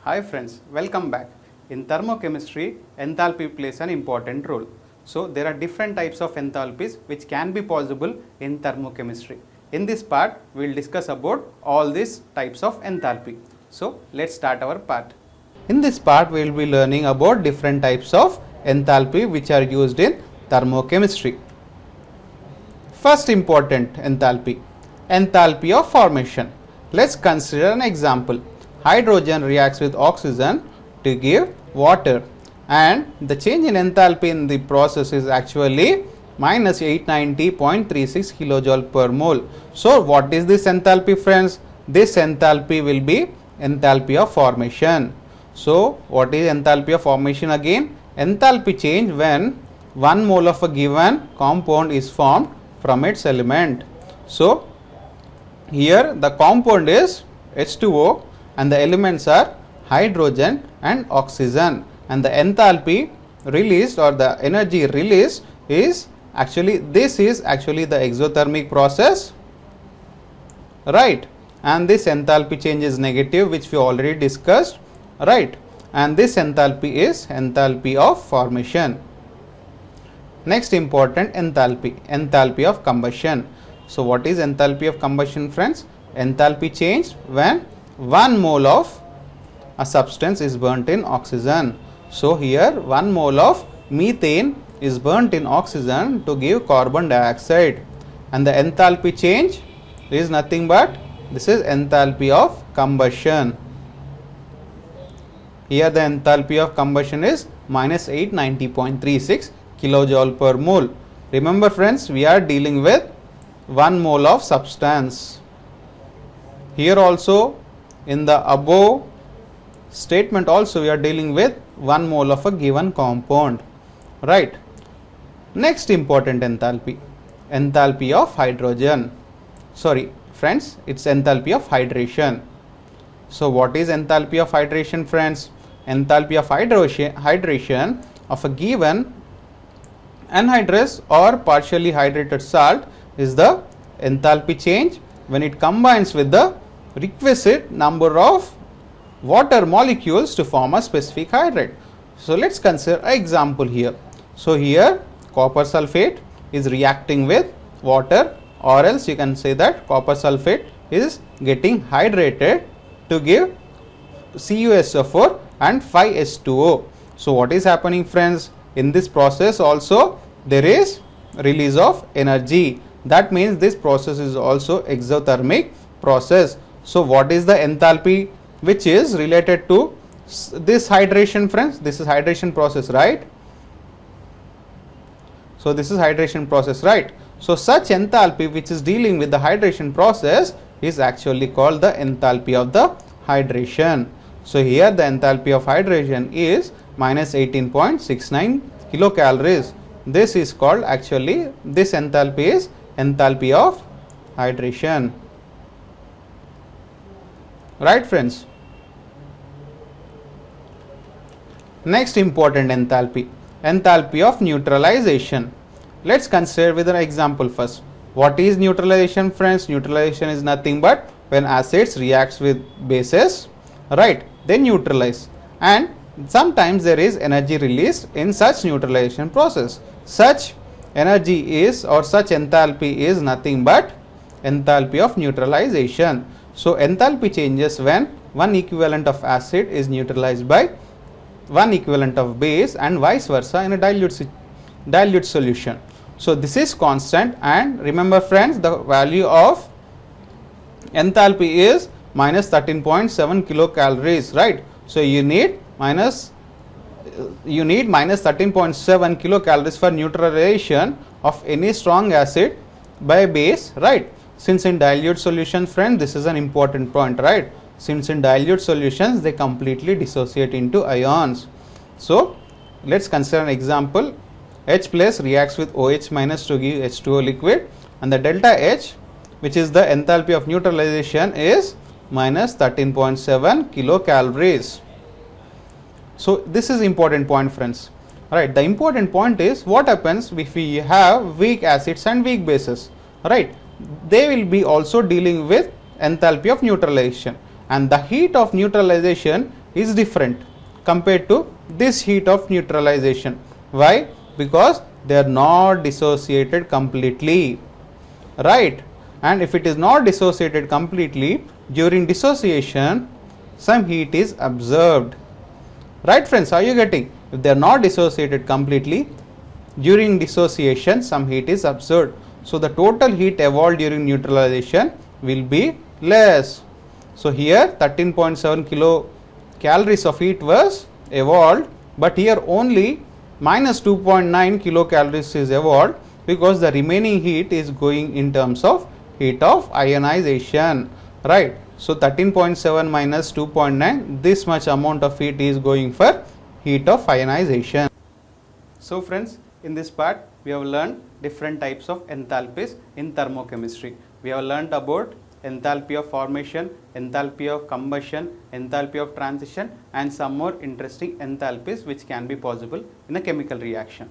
Hi friends, welcome back. In thermochemistry, enthalpy plays an important role. So there are different types of enthalpies which can be possible in thermochemistry. In this part, we will discuss about all these types of enthalpy. So let's start our part. In this part, we will be learning about different types of enthalpy which are used in thermochemistry. First important enthalpy, enthalpy of formation. Let's consider an example. Hydrogen reacts with oxygen to give water, and the change in enthalpy in the process is actually minus 890.36 kilojoule per mole. So what is this enthalpy, friends? This enthalpy will be enthalpy of formation. So what is enthalpy of formation again? Enthalpy change when 1 mole of a given compound is formed from its element. So here the compound is H2O and the elements are hydrogen and oxygen, and the enthalpy released or the energy released is actually, this is actually the exothermic process, right? And this enthalpy change is negative, which we already discussed, right? And this enthalpy is enthalpy of formation. Next important enthalpy, enthalpy of combustion. So what is enthalpy of combustion, friends? Enthalpy change when 1 mole of a substance is burnt in oxygen. So here 1 mole of methane is burnt in oxygen to give carbon dioxide, and the enthalpy change is nothing but this is enthalpy of combustion. Here the enthalpy of combustion is minus 890.36 kilojoule per mole. Remember friends, we are dealing with 1 mole of substance. Here also in the above statement also we are dealing with 1 mole of a given compound, right? Next important enthalpy, enthalpy of hydrogen. Sorry friends, it's enthalpy of hydration. So what is enthalpy of hydration, friends? Enthalpy of hydration of a given anhydrous or partially hydrated salt is the enthalpy change when it combines with the requisite number of water molecules to form a specific hydrate. So let's consider an example here. So here copper sulfate is reacting with water, or else you can say that copper sulfate is getting hydrated to give CuSO4 and 5H2O. So what is happening, friends? In this process also there is release of energy. That means this process is also exothermic process. So what is the enthalpy which is related to this hydration, friends? This is hydration process, right? So this is hydration process, right? So such enthalpy which is dealing with the hydration process is actually called the enthalpy of the hydration. So here the enthalpy of hydration is minus 18.69 kilocalories. This is called actually, this enthalpy is enthalpy of hydration, right friends? Next important enthalpy, enthalpy of neutralization. Let's consider with an example first. What is neutralization, friends? Neutralization is nothing but when acids reacts with bases, right? They neutralize, and sometimes there is energy released in such neutralization process. Such energy is, or such enthalpy is nothing but enthalpy of neutralization. So enthalpy changes when one equivalent of acid is neutralized by one equivalent of base and vice versa in a dilute solution. So this is constant, and remember friends, the value of enthalpy is minus 13.7 kilocalories, right? So you need minus 13.7 kilocalories for neutralization of any strong acid by base, right? Since in dilute solutions, friend, this is an important point, right? Since in dilute solutions they completely dissociate into ions. So let's consider an example. H plus reacts with OH minus to give H2O liquid, and the delta H, which is the enthalpy of neutralization, is minus 13.7 kilocalories. So this is important point, friends, right? The important point is what happens if we have weak acids and weak bases, right? They will be also dealing with enthalpy of neutralization, and the heat of neutralization is different compared to this heat of neutralization. Why? Because they are not dissociated completely, right? And if it is not dissociated completely, during dissociation some heat is observed, right friends? Are you getting? If they are not dissociated completely, during dissociation some heat is observed, so the total heat evolved during neutralization will be less. So here 13.7 kilocalories of heat was evolved, but here only minus 2.9 kilocalories is evolved, because the remaining heat is going in terms of heat of ionization, right? So 13.7 minus 2.9, this much amount of heat is going for heat of ionization. So friends, in this part we have learned different types of enthalpies in thermochemistry. We have learnt about enthalpy of formation, enthalpy of combustion, enthalpy of transition, and some more interesting enthalpies which can be possible in a chemical reaction.